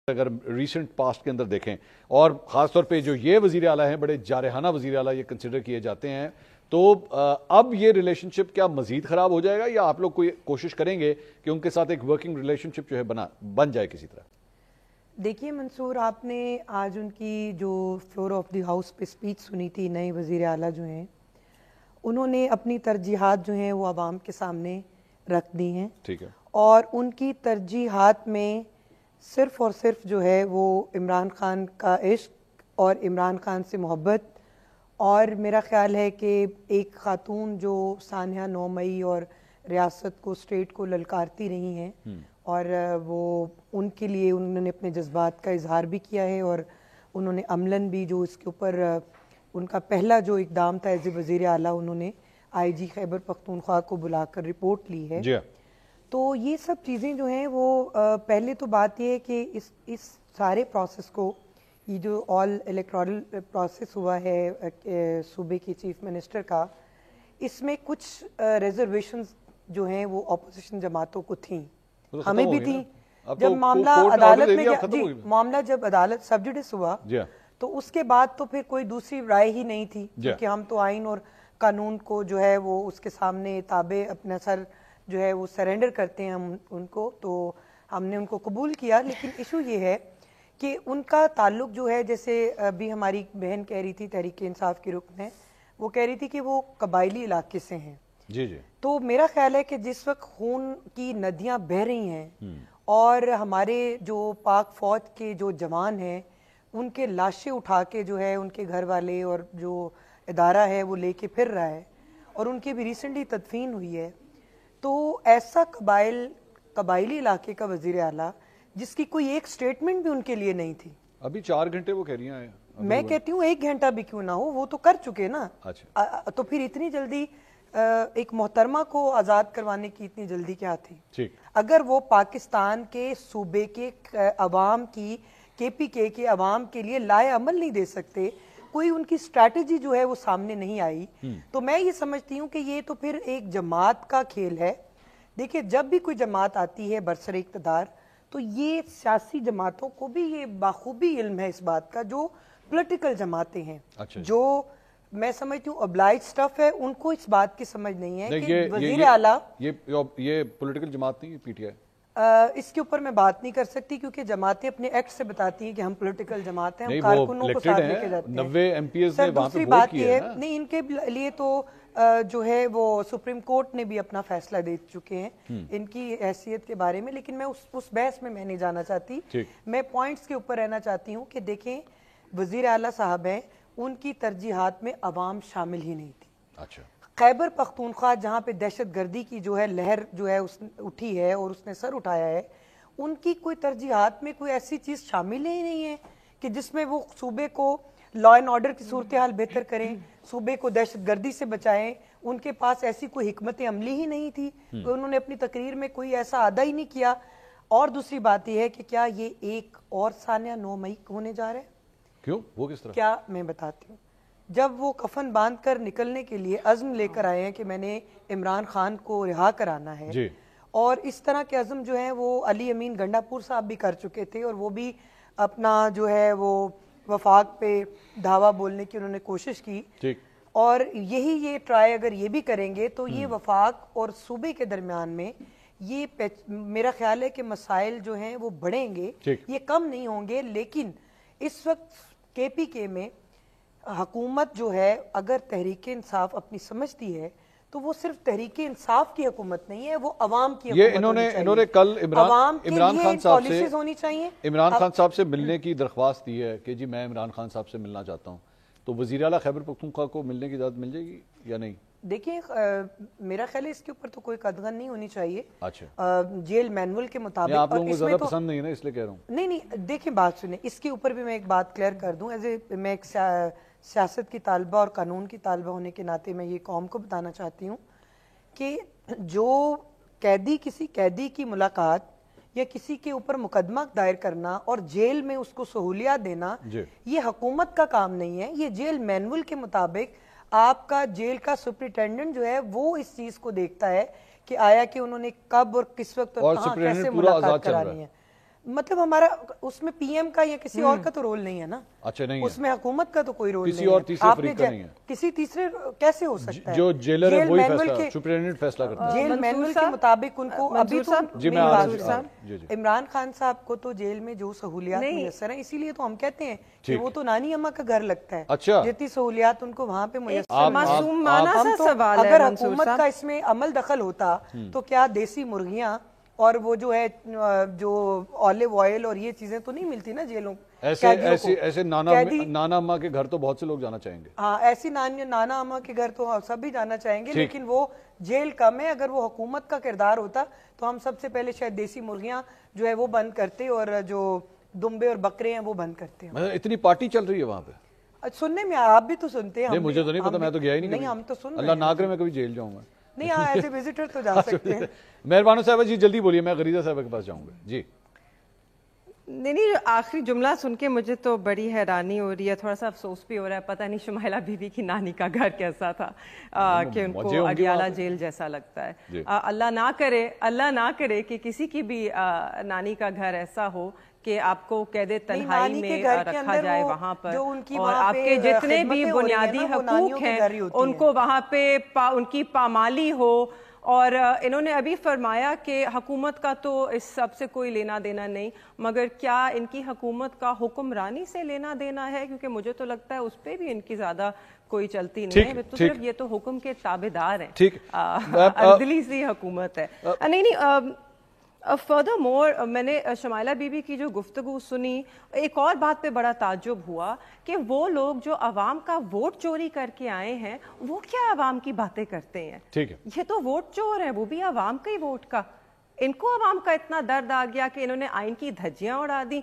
اگر recent past کے اندر دیکھیں اور خاص طور پہ جو یہ وزیر اعلیٰ ہیں بڑے جارحانہ وزیر اعلیٰ یہ کنسیڈر کیے جاتے ہیں، تو اب یہ ریلیشن شپ کیا مزید خراب ہو جائے گا یا آپ لوگ کوئی کوشش کریں گے کہ ان کے ساتھ ایک ورکنگ ریلیشن شپ جو ہے بن جائے کسی طرح؟ دیکھیے منصور، آپ نے آج ان کی جو فلور آف دی ہاؤس پہ سپیچ سنی تھی، نئے وزیر اعلیٰ جو ہیں انہوں نے اپنی ترجیحات جو ہیں وہ عوام کے سامنے رکھ دی ہیں، ٹھیک ہے، اور ان کی ترجیحات میں صرف اور صرف جو ہے وہ عمران خان کا عشق اور عمران خان سے محبت، اور میرا خیال ہے کہ ایک خاتون جو سانحہ 9 مئی اور ریاست کو اسٹیٹ کو للکارتی رہی ہیں، اور وہ ان کے لیے انہوں نے اپنے جذبات کا اظہار بھی کیا ہے، اور انہوں نے عملاً بھی جو اس کے اوپر ان کا پہلا جو اقدام تھا ایز اے وزیر اعلیٰ، انہوں نے آئی جی خیبر پختونخوا کو بلا کر رپورٹ لی ہے۔ تو یہ سب چیزیں جو ہیں وہ پہلے تو بات یہ ہے کہ اس سارے پروسیس کو، یہ جو آل الیکٹورل پروسیس ہوا ہے صوبے کی چیف منسٹر کا، اس میں کچھ ریزرویشنز جو ہیں وہ اپوزیشن جماعتوں کو تھیں، ہمیں بھی تھیں۔ جب معاملہ عدالت میں معاملہ جب عدالت سب جوڈس ہوا تو اس کے بعد تو پھر کوئی دوسری رائے ہی نہیں تھی، کیونکہ ہم تو آئین اور قانون کو جو ہے وہ اس کے سامنے تابع اپنا سر جو ہے وہ سرنڈر کرتے ہیں ہم ان کو، تو ہم نے ان کو قبول کیا۔ لیکن ایشو یہ ہے کہ ان کا تعلق جو ہے، جیسے ابھی ہماری بہن کہہ رہی تھی تحریک انصاف کی رکن ہے، وہ کہہ رہی تھی کہ وہ قبائلی علاقے سے ہیں۔ تو میرا خیال ہے کہ جس وقت خون کی ندیاں بہہ رہی ہیں اور ہمارے جو پاک فوج کے جو جوان ہیں ان کے لاشیں اٹھا کے جو ہے ان کے گھر والے اور جو ادارہ ہے وہ لے کے پھر رہا ہے، اور ان کی بھی ریسنٹلی تدفین ہوئی ہے، تو ایسا قبائلی علاقے کا وزیر اعلیٰ جس کی کوئی ایک سٹیٹمنٹ بھی ان کے لیے نہیں تھی۔ ابھی 4 گھنٹے وہ کہہ رہی ہیں، میں کہتی ہوں 1 گھنٹہ بھی کیوں نہ ہو، وہ تو کر چکے نا، تو پھر اتنی جلدی ایک محترمہ کو آزاد کروانے کی اتنی جلدی کیا تھی؟ اگر وہ پاکستان کے صوبے کے عوام کی، کے پی کے عوام کے لیے لائے عمل نہیں دے سکتے، کوئی ان کی اسٹریٹجی جو ہے وہ سامنے نہیں آئی، تو میں یہ سمجھتی ہوں کہ یہ تو پھر ایک جماعت کا کھیل ہے۔ دیکھیں، جب بھی کوئی جماعت آتی ہے برسر اقتدار، تو یہ سیاسی جماعتوں کو بھی یہ بخوبی علم ہے اس بات کا، جو پولیٹیکل جماعتیں ہیں، جو میں سمجھتی ہوں ابلائج سٹف ہے، ان کو اس بات کی سمجھ نہیں ہے کہ وزیر اعلیٰ یہ پولیٹیکل جماعت نہیں، پی ٹی آئی، اس کے اوپر میں بات نہیں کر سکتی کیونکہ جماعتیں اپنے ایکٹ سے بتاتی ہیں کہ ہم پولیٹیکل جماعت ہیں، ہم کارکنوں کو ساتھ لے کے جاتے ہیں۔ 90 ایم پی ایز نے وہاں پہ ووٹ کیے ہیں، نہیں ان کے لیے تو جو ہے وہ سپریم کورٹ نے بھی اپنا فیصلہ دے چکے ہیں ان کی حیثیت کے بارے میں، لیکن میں اس بحث میں نہیں جانا چاہتی، میں پوائنٹس کے اوپر رہنا چاہتی ہوں کہ دیکھیں وزیر اعلیٰ صاحب ہیں، ان کی ترجیحات میں عوام شامل ہی نہیں تھی۔ خیبر پختونخوا جہاں پہ دہشت گردی کی جو ہے لہر جو ہے اٹھی ہے اور اس نے سر اٹھایا ہے، ان کی کوئی ترجیحات میں کوئی ایسی چیز شامل ہی نہیں ہے کہ جس میں وہ صوبے کو لا اینڈ آرڈر کی صورتحال بہتر کریں، صوبے کو دہشت گردی سے بچائیں۔ ان کے پاس ایسی کوئی حکمت عملی ہی نہیں تھی، انہوں نے اپنی تقریر میں کوئی ایسا ادا ہی نہیں کیا۔ اور دوسری بات یہ ہے کہ کیا یہ ایک اور سانحہ 9 مئی ہونے جا رہا ہے؟ کیوں؟ وہ کس طرح؟ کیا میں بتاتی ہوں، جب وہ کفن باندھ کر نکلنے کے لیے عزم لے کر آئے ہیں کہ میں نے عمران خان کو رہا کرانا ہے، اور اس طرح کے عزم جو ہیں وہ علی امین گنڈا پور صاحب بھی کر چکے تھے، اور وہ بھی اپنا جو ہے وہ وفاق پہ دھاوا بولنے کی انہوں نے کوشش کی، اور یہ ٹرائی اگر یہ بھی کریں گے تو یہ وفاق اور صوبے کے درمیان میں یہ میرا خیال ہے کہ مسائل جو ہیں وہ بڑھیں گے، یہ کم نہیں ہوں گے۔ لیکن اس وقت کے پی کے میں حکومت جو ہے، اگر تحریک انصاف اپنی سمجھتی ہے تو وہ صرف تحریک انصاف کی حکومت نہیں ہے، وہ عوام کی حکومت ہونی چاہیے۔ انہوں نے کل عمران خان پالیسیز ہونی چاہیے۔ عمران خان صاحب سے ملنے کی درخواست دی ہے کہ جی میں عمران خان صاحب سے ملنا چاہتا ہوں، تو وزیر اعلیٰ خیبر پختونخوا کو ملنے کی اجازت مل جائے گی یا نہیں؟ دیکھیں، میرا خیال ہے اس کے اوپر تو کوئی قدغن نہیں ہونی چاہیے۔ جیل مینول کے مطابق آپ لوگوں کو زیادہ پسند نہیں ہے نا، اس لیے کہہ رہا ہوں۔ نہیں، دیکھیں بات سنیں، اس کے اوپر بھی میں ایک بات کلیئر کر دوں، میں ایک سیاست کی طالبہ اور قانون کی طالبہ ہونے کے ناطے میں یہ قوم کو بتانا چاہتی ہوں کہ جو کسی قیدی کی ملاقات یا کسی کے اوپر مقدمہ دائر کرنا اور جیل میں اس کو سہولیات دینا، یہ حکومت کا کام نہیں ہے۔ یہ جیل مینول کے مطابق آپ کا جیل کا سپرنٹینڈنٹ جو ہے وہ اس چیز کو دیکھتا ہے کہ آیا کہ انہوں نے کب اور کس وقت اور کہاں کیسے ملاقات کرانی ہے۔ مطلب ہمارا اس میں پی ایم کا یا کسی اور کا تو رول نہیں ہے نا. اچھا نہیں اس میں حکومت کا تو کوئی رول نہیں کسی اور تیسرے فریق کا نہیں ہے. کسی تیسرے کیسے ہو سکتا ہے؟ جو جیلر ہے وہی فیصلہ سپرنٹینڈنٹ فیصلہ کرتا ہے. جیل مینول کے مطابق ان کو ابھی تو عمران خان صاحب کو تو جیل میں جو سہولیات میسر ہیں اسی لیے تو ہم کہتے ہیں کہ وہ تو نانی اماں کا گھر لگتا ہے. اچھا جتنی سہولیات ان کو وہاں پہ میسر. معصومانہ سا سوال ہے اگر حکومت کا اس میں عمل دخل ہوتا تو کیا دیسی مرغیاں اور وہ جو ہے جو اولیو آئل اور یہ چیزیں تو نہیں ملتی نا جیلوں. ایسے نانا اماں کے گھر تو بہت سے لوگ جانا چاہیں گے. ہاں ایسی نانا اماں کے گھر تو سب بھی جانا چاہیں گے, لیکن وہ جیل کم ہے. اگر وہ حکومت کا کردار ہوتا تو ہم سب سے پہلے شاید دیسی مرغیاں جو ہے وہ بند کرتے اور جو دمبے اور بکرے ہیں وہ بند کرتے ہیں. اتنی پارٹی چل رہی ہے وہاں پہ سننے میں آپ بھی تو سنتے ہیں. مجھے تو نہیں پتا, میں تو گیا ہی نہیں. ہم تو سن اللہ نہ کرے میں کبھی جیل جاؤں گا. نہیں ہاں ایز اے وزٹر تو جا سکتے ہیں. مہربانو صاحبہ جی جلدی بولیے, میں غریزہ صاحبہ کے پاس جاؤں گا. جی نہیں آخری جملہ سن کے مجھے تو بڑی حیرانی ہو رہی ہے, تھوڑا سا افسوس بھی ہو رہا ہے. پتہ نہیں شمائلہ بی بی کی نانی کا گھر کیسا تھا کہ ان کو اڈیالہ جیل جیسا لگتا ہے. اللہ نہ کرے کہ کسی کی بھی نانی کا گھر ایسا ہو کہ آپ کو قید تنہائی میں رکھا جائے وہاں پر, اور آپ کے جتنے بھی بنیادی حقوق ہیں ان کو وہاں پہ ان کی پامالی ہو. اور انہوں نے ابھی فرمایا کہ حکومت کا تو اس سب سے کوئی لینا دینا نہیں, مگر کیا ان کی حکومت کا حکمرانی سے لینا دینا ہے؟ کیونکہ مجھے تو لگتا ہے اس پہ بھی ان کی زیادہ کوئی چلتی نہیں ہے, تو صرف یہ تو حکم کے تابعدار ہیں. عدلی سی حکومت ہے. نہیں فردر مور میں نے شمائلہ بی بی کی جو گفتگو سنی, ایک اور بات پہ بڑا تعجب ہوا کہ وہ لوگ جو عوام کا ووٹ چوری کر کے آئے ہیں وہ کیا عوام کی باتیں کرتے ہیں. یہ تو ووٹ چور ہیں, وہ بھی عوام کا ہی ووٹ کا. ان کو عوام کا اتنا درد آ گیا کہ انہوں نے آئین کی دھجیاں اڑا دی,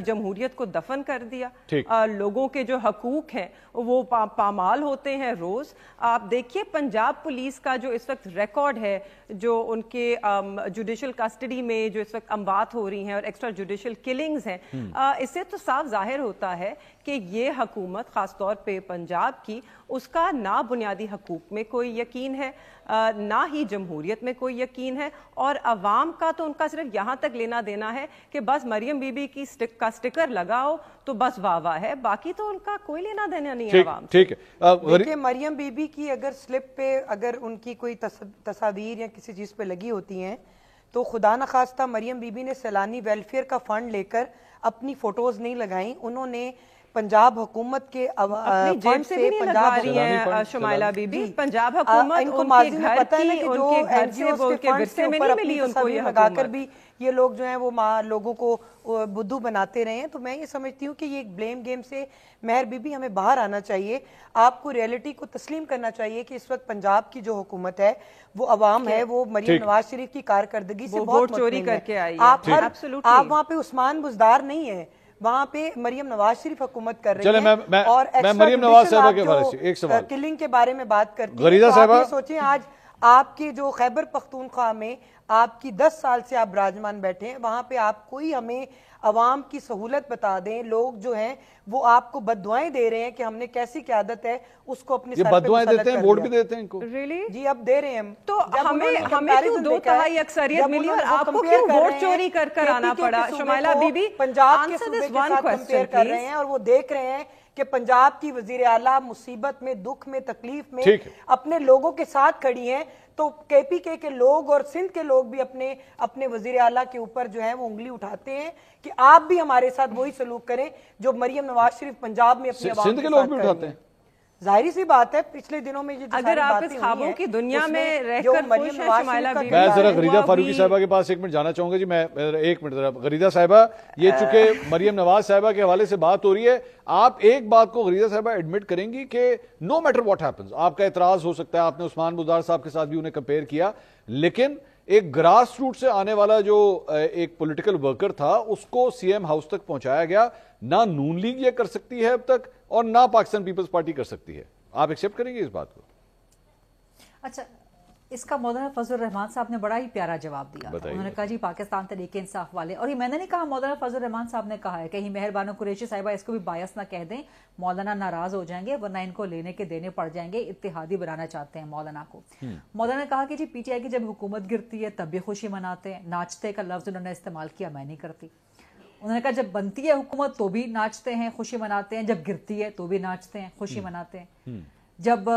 جمہوریت کو دفن کر دیا. لوگوں کے جو حقوق ہیں وہ پامال ہوتے ہیں روز. آپ دیکھیے پنجاب پولیس کا جو اس وقت ریکارڈ ہے, جو ان کے جوڈیشل کسٹڈی میں جو اس وقت اموات ہو رہی ہیں اور ایکسٹرا جوڈیشل کلنگز ہیں, اس سے تو صاف ظاہر ہوتا ہے کہ یہ حکومت خاص طور پہ پنجاب کی, اس کا نہ بنیادی حقوق میں کوئی یقین ہے, نہ ہی جمہوریت میں کوئی یقین ہے, اور عوام کا تو ان کا صرف یہاں تک لینا دینا ہے کہ بس مریم بی بی کی کا سٹکر لگاؤ تو بس واہ واہ ہے, باقی تو ان کا کوئی لینا دینا نہیں ہے عوام. ٹھیک ہے. دیکھیں مریم بی بی کی اگر سلپ پہ اگر ان کی کوئی تصاویر یا کسی چیز پہ لگی ہوتی ہیں تو خدا نخواستہ مریم بی بی نے سیلانی ویلفیئر کا فنڈ لے کر اپنی فوٹوز نہیں لگائیں. انہوں نے پنجاب حکومت کے فنڈ سے پنجاب شمائلہ بی بی, پنجاب حکومت ان کو ماضی میں پتہ ہے کہ جو این جی اوز کے فنڈ سے اوپر اپنی تصاویر لگا کر بھی یہ لوگ جو ہیں وہ لوگوں کو بدھو بناتے رہے ہیں. تو میں یہ سمجھتی ہوں کہ یہ ایک بلیم گیم سے مہر بی بی ہمیں باہر آنا چاہیے. آپ کو ریئلٹی کو تسلیم کرنا چاہیے کہ اس وقت پنجاب کی جو حکومت ہے وہ عوام ہے, وہ مریم نواز شریف کی کارکردگی سے بہت چوری کر کے آئی ہے. آپ وہاں پہ عثمان بزدار نہیں ہے, وہاں پہ مریم نواز شریف حکومت کر رہی ہے. اور مریم نواز صاحبہ کے بارے سے ایک سوال, کلنگ کے بارے میں بات کرتی غریزہ صاحبہ, سوچیں آج آپ کے جو خیبر پختونخوا میں آپ کی 10 سال سے آپ براجمان بیٹھے ہیں, وہاں پہ آپ کوئی ہمیں عوام کی سہولت بتا دیں. لوگ جو ہیں وہ آپ کو بددعائیں دے رہے ہیں کہ ہم نے کیسی قیادت ہے اس کو اپنے سر پہ بددعائیں دیتے ہیں, ووٹ بھی دیتے ہیں ان کو. جی اب دے رہے ہیں. تو ہمیں کیوں 2/3 اکثریت ملی اور آپ کو کیوں ووٹ چوری کر کر آنا پڑا؟ شمائلہ بی بی پنجاب کے صوبے کے ساتھ کمپیئر کر رہے ہیں اور وہ دیکھ رہے ہیں کہ پنجاب کی وزیر اعلیٰ مصیبت میں, دکھ میں, تکلیف میں اپنے لوگوں کے ساتھ کھڑی ہیں. تو کے پی کے لوگ اور سندھ کے لوگ بھی اپنے وزیر اعلیٰ کے اوپر جو ہے وہ انگلی اٹھاتے ہیں کہ آپ بھی ہمارے ساتھ وہی سلوک کریں جو مریم نواز شریف پنجاب میں اپنی عوام کے ساتھ کر رہی ہیں. ظاہری سی بات ہے پچھلے دنوں میں اگر آپ اس خوابوں کی دنیا میں رہ کر خوش ہیں شمائلہ بی بی, میں ذرا غریدہ فاروقی صاحبہ کے پاس 1 منٹ جانا چاہوں گا. جی میں 1 منٹ ذرا غریدہ صاحبہ, یہ چونکہ مریم نواز صاحبہ کے حوالے سے بات ہو رہی ہے, آپ ایک بات کو غریدہ صاحبہ ایڈمٹ کریں گی کہ نو میٹر واٹ ہیپنز, آپ کا اعتراض ہو سکتا ہے, آپ نے عثمان بزدار صاحب کے ساتھ بھی انہیں کمپیئر کیا, لیکن ایک گراس روٹ سے آنے والا جو ایک پولیٹیکل ورکر تھا اس کو سی ایم ہاؤس تک پہنچایا گیا. نہ نون لیگ یہ کر سکتی ہے اب تک اور نہ پاکستان پیپلز پارٹی کر سکتی ہے. آپ ایکسیپٹ کریں گے اس بات کو؟ اچھا, اس کا مولانا فضل الرحمان صاحب نے بڑا ہی پیارا جواب دیا. انہوں نے کہا جی پاکستان تحریک انصاف والے, اور یہ میں نے نہیں کہا, مولانا فضل الرحمان صاحب نے کہا ہے, کہیں مہربانو قریشی صاحبہ اس کو بھی باعث نہ کہہ دیں, مولانا ناراض ہو جائیں گے ورنہ ان کو لینے کے دینے پڑ جائیں گے, اتحادی بنانا چاہتے ہیں مولانا کو. مولانا نے کہا کہ جی پی ٹی آئی کی جب حکومت گرتی ہے تب بھی خوشی مناتے ہیں, ناچتے کا لفظ انہوں نے استعمال کیا, میں نہیں کرتی. انہوں نے کہا جب بنتی ہے حکومت تو بھی ناچتے ہیں خوشی مناتے ہیں, جب گرتی ہے تو بھی ناچتے ہیں خوشی مناتے ہیں, جب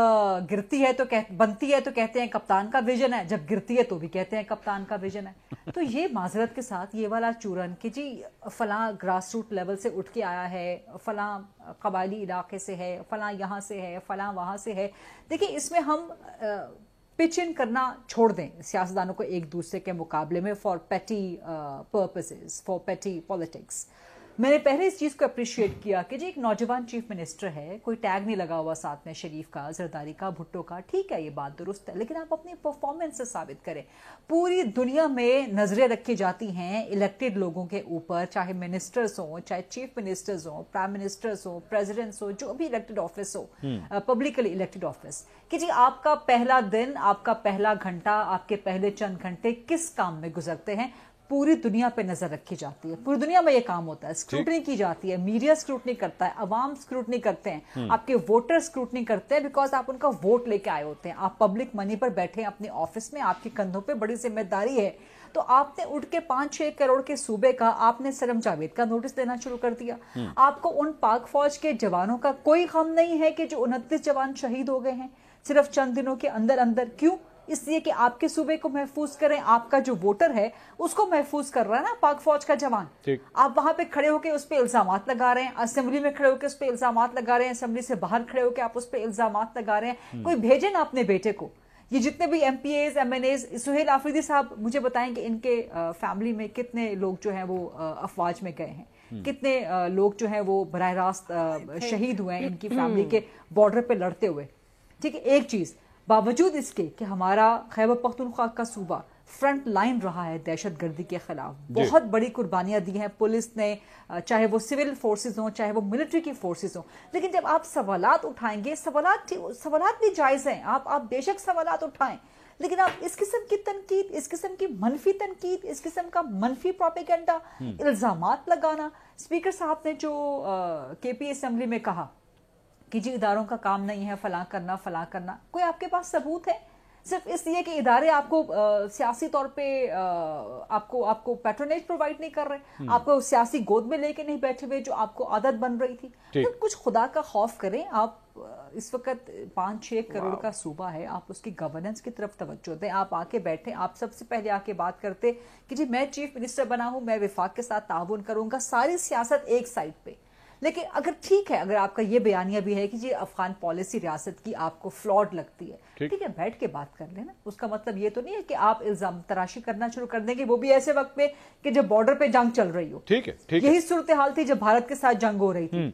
گرتی ہے تو بنتی ہے تو کہتے ہیں کپتان کا ویژن ہے, جب گرتی ہے تو بھی کہتے ہیں کپتان کا ویژن ہے. تو یہ معذرت کے ساتھ یہ والا چورن کہ جی فلاں گراس روٹ لیول سے اٹھ کے آیا ہے, فلاں قبائلی علاقے سے ہے, فلاں یہاں سے ہے, فلاں وہاں سے ہے. دیکھیں اس میں ہم پچ ان کرنا چھوڑ دیں سیاستدانوں کو ایک دوسرے کے مقابلے میں فار پیٹی پرپسز, فار پیٹی پالیٹکس. میں نے پہلے اس چیز کو اپریشیٹ کیا کہ جی ایک نوجوان چیف منسٹر ہے, کوئی ٹیگ نہیں لگا ہوا ساتھ میں شریف کا, زرداری کا, بھٹو کا, ٹھیک ہے یہ بات درست ہے, لیکن آپ اپنی پرفارمنس سے ثابت کریں. پوری دنیا میں نظریں رکھی جاتی ہیں الیکٹڈ لوگوں کے اوپر, چاہے منسٹرز ہوں, چاہے چیف منسٹرز ہوں, پرائم منسٹرز ہوں, پریزیڈنٹس ہوں, جو بھی الیکٹڈ آفس ہو, پبلکلی الیکٹڈ آفس, کہ جی آپ کا پہلا دن, آپ کا پہلا گھنٹہ, آپ کے پہلے چند گھنٹے کس کام میں گزرتے ہیں. پوری دنیا پہ نظر رکھی جاتی ہے, پوری دنیا میں یہ کام ہوتا ہے, اسکروٹنی کی جاتی ہے, میڈیا اسکروٹنی کرتا ہے, عوام اسکروٹنی کرتے ہیں, آپ کے ووٹر اسکروٹنی کرتے ہیں, بیکاز آپ ان کا ووٹ لے کے آئے ہوتے ہیں, آپ پبلک منی پر بیٹھے ہیں اپنے آفس میں, آپ کے کندھوں پہ بڑی ذمہ داری ہے. تو آپ نے اٹھ کے 5-6 کروڑ کے صوبے کا آپ نے سرم جاوید کا نوٹس دینا شروع کر دیا. آپ کو ان پاک فوج کے جوانوں کا کوئی غم نہیں ہے کہ جو 29 جوان شہید ہو گئے ہیں صرف چند دنوں کے اندر اندر. کیوں؟ اس لیے کہ آپ کے صوبے کو محفوظ کریں, آپ کا جو ووٹر ہے اس کو محفوظ کر رہا ہے نا پاک فوج کا جوان. آپ وہاں پہ کھڑے ہو کے اس پہ الزامات لگا رہے ہیں, اسمبلی میں کھڑے ہو کے اس پہ الزامات لگا رہے ہیں, اسمبلی سے باہر کھڑے ہو کے آپ اس پہ الزامات لگا رہے ہیں. کوئی بھیجے نا اپنے بیٹے کو. یہ جتنے بھی M P As, M N As, Sohail Afridi صاحب مجھے بتائیں کہ ان کے فیملی میں کتنے لوگ جو ہیں وہ افواج میں گئے ہیں, کتنے لوگ جو ہیں وہ براہ راست شہید ہوئے ہیں ان کی فیملی کے بارڈر پہ لڑتے ہوئے. ٹھیک ہے, ایک چیز باوجود اس کے کہ ہمارا خیبر پختونخوا کا صوبہ فرنٹ لائن رہا ہے دہشت گردی کے خلاف, بہت بڑی قربانیاں دی ہیں پولیس نے, چاہے وہ سول فورسز ہوں چاہے وہ ملٹری کی فورسز ہوں. لیکن جب آپ سوالات اٹھائیں گے, سوالات بھی جائز ہیں, آپ بے شک سوالات اٹھائیں, لیکن آپ اس قسم کی تنقید, اس قسم کی منفی تنقید, اس قسم کا منفی پروپیگنڈا, الزامات لگانا. اسپیکر صاحب نے جو کے پی اسمبلی میں کہا کہ جی اداروں کا کام نہیں ہے فلاں کرنا, کوئی آپ کے پاس ثبوت ہے؟ صرف اس لیے کہ ادارے آپ کو سیاسی طور پہ آپ کو پیٹرونیج پرووائڈ نہیں کر رہے, آپ کو سیاسی گود میں لے کے نہیں بیٹھے ہوئے جو آپ کو عادت بن رہی تھی. تو کچھ خدا کا خوف کریں. آپ اس وقت 5-6 کروڑ کا صوبہ ہے, آپ اس کی گورننس کی طرف توجہ دیں. آپ آ کے بیٹھیں, آپ سب سے پہلے آ کے بات کرتے کہ جی میں چیف منسٹر بنا ہوں, میں وفاق کے ساتھ تعاون کروں گا, ساری سیاست ایک سائڈ پہ. لیکن اگر ٹھیک ہے, اگر آپ کا یہ بیانیہ بھی ہے کہ جی افغان پالیسی ریاست کی آپ کو فلاڈ لگتی ہے, ٹھیک ہے, بیٹھ کے بات کر لینا. اس کا مطلب یہ تو نہیں ہے کہ آپ الزام تراشی کرنا شروع کر دیں گے, وہ بھی ایسے وقت میں کہ جب بارڈر پہ جنگ چل رہی ہو. ٹھیک ہے, یہی صورتحال تھی جب بھارت کے ساتھ جنگ ہو رہی تھی.